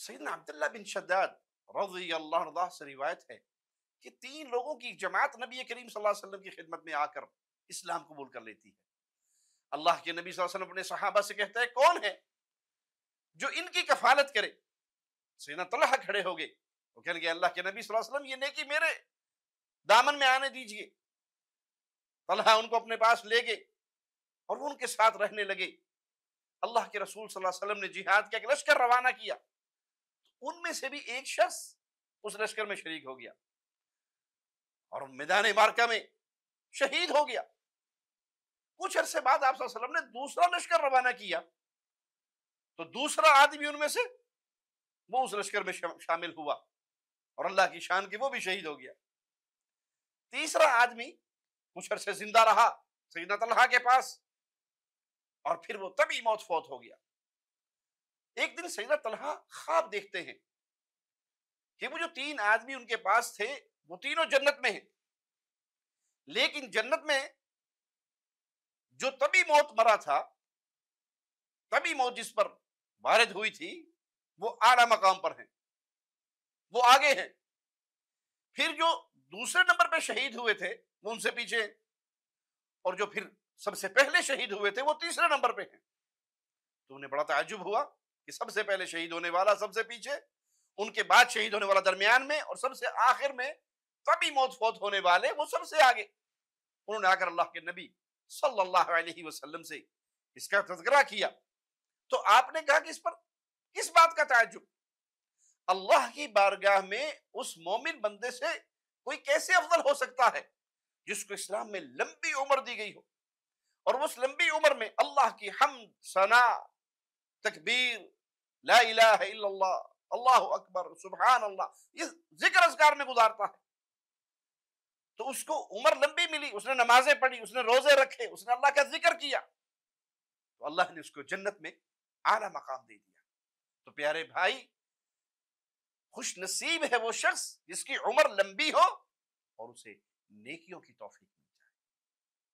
सैयदना अब्दुल्लाह बिन शद्दाद रज़ियल्लाहु अन्हु से रिवायत है कि 3 लोगों की जमात नबी करीम सल्लल्लाहु अलैहि वसल्लम की खिदमत में आकर इस्लाम कबूल कर लेती है। अल्लाह के नबी सल्लल्लाहु अलैहि वसल्लम अपने सहाबा से कहते हैं, कौन है जो इनकी कफालत करे? सैयदना तलहा खड़े हो गए, वो कहने लगे, अल्लाह के नबी सल्लल्लाहु अलैहि वसल्लम, ये नेकी मेरे दामन में आने दीजिए। तलहा उनको अपने पास ले गए और वो उनके साथ रहने लगे। अल्लाह के रसूल सल्लल्लाहु अलैहि वसल्लम ने जिहाद का एक लश्कर रवाना किया, उनमें से भी एक शख्स उस लश्कर में शरीक हो गया और मैदान मार्का में शहीद हो गया। कुछ अरसे बाद आप सल्लल्लाहु अलैहि वसल्लम ने दूसरा लश्कर रवाना किया, तो दूसरा आदमी उनमें से वो उस लश्कर में शामिल हुआ और अल्लाह की शान के वो भी शहीद हो गया। तीसरा आदमी कुछ अरसे जिंदा रहा सैयदना तलहा के पास और फिर वो तभी मौत फौत हो गया। एक दिन सैयदना तलहा ख्वाब देखते हैं कि वो जो 3 आदमी उनके पास थे वो तीनों जन्नत में हैं, लेकिन जन्नत में जो तभी मौत मरा था, तभी मौत जिस पर वारिद हुई थी, वो आला मकाम पर हैं, वो आगे हैं। फिर जो दूसरे नंबर पे शहीद हुए थे वो उनसे पीछे, और जो फिर सबसे पहले शहीद हुए थे वो तीसरे नंबर पे हैं। तो उन्हें बड़ा ताज्जुब हुआ कि सबसे पहले शहीद होने वाला सबसे पीछे, उनके बाद शहीद होने वाला दरमियान में, और सबसे आखिर में तभी मौत फौत होने वाले वो सबसे आगे। उन्होंने आकर अल्लाह के नबी सल्लल्लाहु अलैहि वसल्लम से इसका तज़किरा किया, तो आपने कहा कि इस पर किस बात का ताज्जुब? अल्लाह की बारगाह में उस मोमिन बंदे से कोई कैसे अफजल हो सकता है जिसको इस्लाम में लंबी उम्र दी गई हो, और उस लंबी उम्र में अल्लाह की हम्द, सना, तकबीर, ला इलाहा इल्लल्लाह, अल्लाहु अकबर, सुभान अल्लाह, ये जिक्र अज़कार में गुजारता है। तो उसको उम्र लंबी मिली, उसने नमाजें पढ़ी, उसने रोजे रखे, उसने अल्लाह का जिक्र किया, तो अल्लाह ने उसको जन्नत में आला मकाम दे दिया। तो प्यारे भाई, खुश नसीब है वो शख्स जिसकी उम्र लंबी हो और उसे नेकियों की तौफीक